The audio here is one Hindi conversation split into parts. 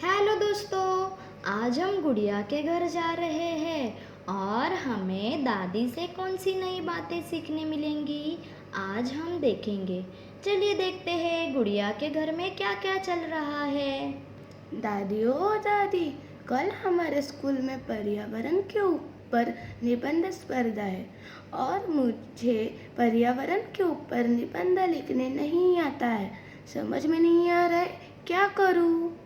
हेलो दोस्तों, आज हम गुड़िया के घर जा रहे हैं और हमें दादी से कौन सी नई बातें सीखने मिलेंगी आज हम देखेंगे। चलिए देखते हैं गुड़िया के घर में क्या क्या चल रहा है। दादी ओ दादी, कल हमारे स्कूल में पर्यावरण के ऊपर निबंध स्पर्धा है और मुझे पर्यावरण के ऊपर निबंध लिखने नहीं आता है। समझ में नहीं आ रहा है, क्या करूँ?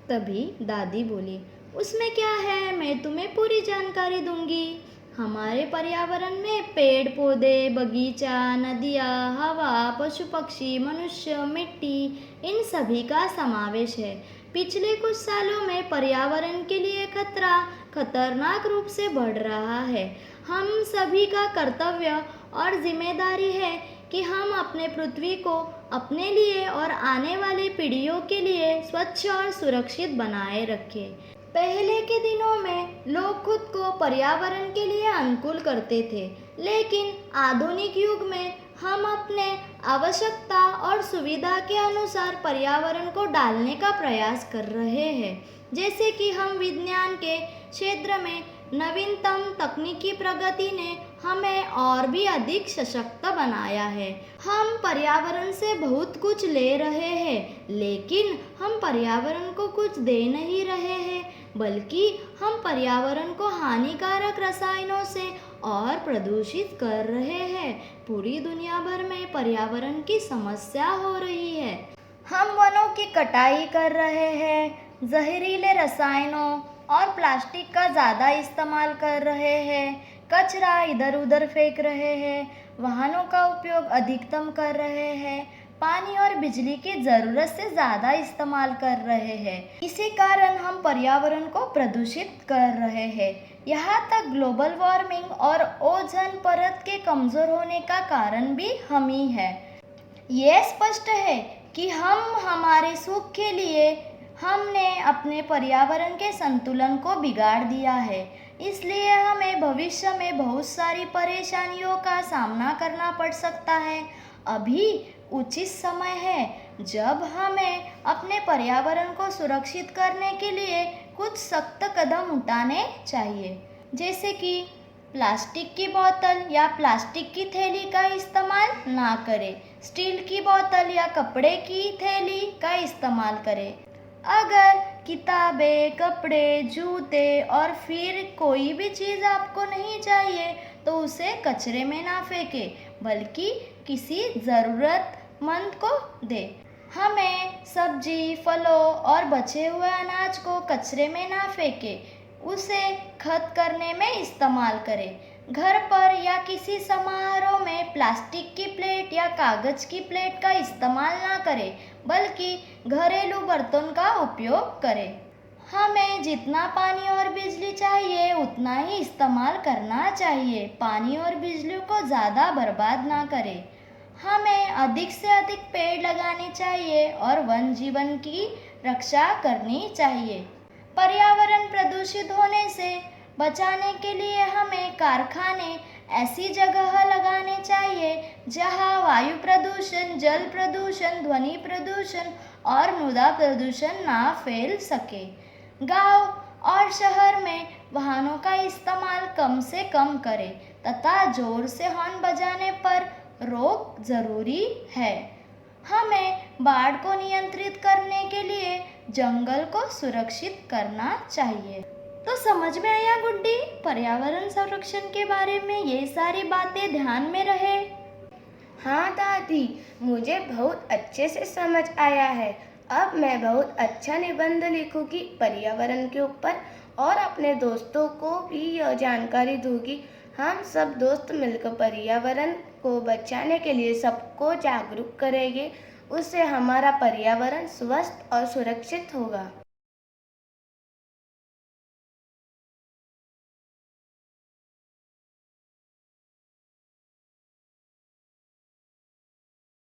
तभी दादी बोली, उसमें क्या है, मैं तुम्हें पूरी जानकारी दूंगी। हमारे पर्यावरण में पेड़ पौधे, बगीचा, नदियाँ, हवा, पशु पक्षी, मनुष्य, मिट्टी, इन सभी का समावेश है। पिछले कुछ सालों में पर्यावरण के लिए खतरा खतरनाक रूप से बढ़ रहा है। हम सभी का कर्तव्य और जिम्मेदारी है कि हम अपने पृथ्वी को अपने लिए और आने वाली पीढ़ियों के लिए स्वच्छ और सुरक्षित बनाए रखें। पहले के दिनों में लोग खुद को पर्यावरण के लिए अनुकूल करते थे, लेकिन आधुनिक युग में हम अपने आवश्यकता और सुविधा के अनुसार पर्यावरण को डालने का प्रयास कर रहे हैं। जैसे कि हम विज्ञान के क्षेत्र में नवीनतम तकनीकी प्रगति ने हमें और भी अधिक सशक्त बनाया है। हम पर्यावरण से बहुत कुछ ले रहे हैं, लेकिन हम पर्यावरण को कुछ दे नहीं रहे हैं, बल्कि हम पर्यावरण को हानिकारक रसायनों से और प्रदूषित कर रहे हैं। पूरी दुनिया भर में पर्यावरण की समस्या हो रही है। हम वनों की कटाई कर रहे हैं, जहरीले रसायनों और प्लास्टिक का ज़्यादा इस्तेमाल कर रहे हैं, कचरा इधर उधर फेंक रहे हैं, वाहनों का उपयोग अधिकतम कर रहे हैं, पानी और बिजली की ज़रूरत से ज़्यादा इस्तेमाल कर रहे हैं। इसी कारण हम पर्यावरण को प्रदूषित कर रहे हैं। यहाँ तक ग्लोबल वार्मिंग और ओजोन परत के कमज़ोर होने का कारण भी हम ही है। ये स्पष्ट है कि हम हमारे सुख के लिए हमने अपने पर्यावरण के संतुलन को बिगाड़ दिया है। इसलिए हमें भविष्य में बहुत सारी परेशानियों का सामना करना पड़ सकता है। अभी उचित समय है जब हमें अपने पर्यावरण को सुरक्षित करने के लिए कुछ सख्त कदम उठाने चाहिए, जैसे कि प्लास्टिक की बोतल या प्लास्टिक की थैली का इस्तेमाल ना करें, स्टील की बोतल या कपड़े की थैली का इस्तेमाल करें। अगर किताबें, कपड़े, जूते और फिर कोई भी चीज़ आपको नहीं चाहिए तो उसे कचरे में ना फेंकें, बल्कि किसी ज़रूरतमंद को दें। हमें सब्जी, फलों और बचे हुए अनाज को कचरे में ना फेंकें, उसे खत करने में इस्तेमाल करें। घर पर या किसी समारोह में प्लास्टिक की प्लेट या कागज़ की प्लेट का इस्तेमाल ना करें, बल्कि घरेलू बर्तन का उपयोग करें। हमें जितना पानी और बिजली चाहिए उतना ही इस्तेमाल करना चाहिए। पानी और बिजली को ज़्यादा बर्बाद ना करें। हमें अधिक से अधिक पेड़ लगाने चाहिए और वन जीवन की रक्षा करनी चाहिए। पर्यावरण प्रदूषित होने से बचाने के लिए हमें कारखाने ऐसी जगह लगाने चाहिए जहां वायु प्रदूषण, जल प्रदूषण, ध्वनि प्रदूषण और मृदा प्रदूषण ना फैल सके। गांव और शहर में वाहनों का इस्तेमाल कम से कम करें तथा जोर से हॉर्न बजाने पर रोक जरूरी है। हमें बाढ़ को नियंत्रित करने के लिए जंगल को सुरक्षित करना चाहिए। तो समझ में आया गुड्डी, पर्यावरण संरक्षण के बारे में ये सारी बातें ध्यान में रहे। हाँ दादी, मुझे बहुत अच्छे से समझ आया है। अब मैं बहुत अच्छा निबंध लिखूंगी पर्यावरण के ऊपर और अपने दोस्तों को भी यह जानकारी दूंगी। हम सब दोस्त मिलकर पर्यावरण को बचाने के लिए सबको जागरूक करेंगे। उससे हमारा पर्यावरण स्वस्थ और सुरक्षित होगा।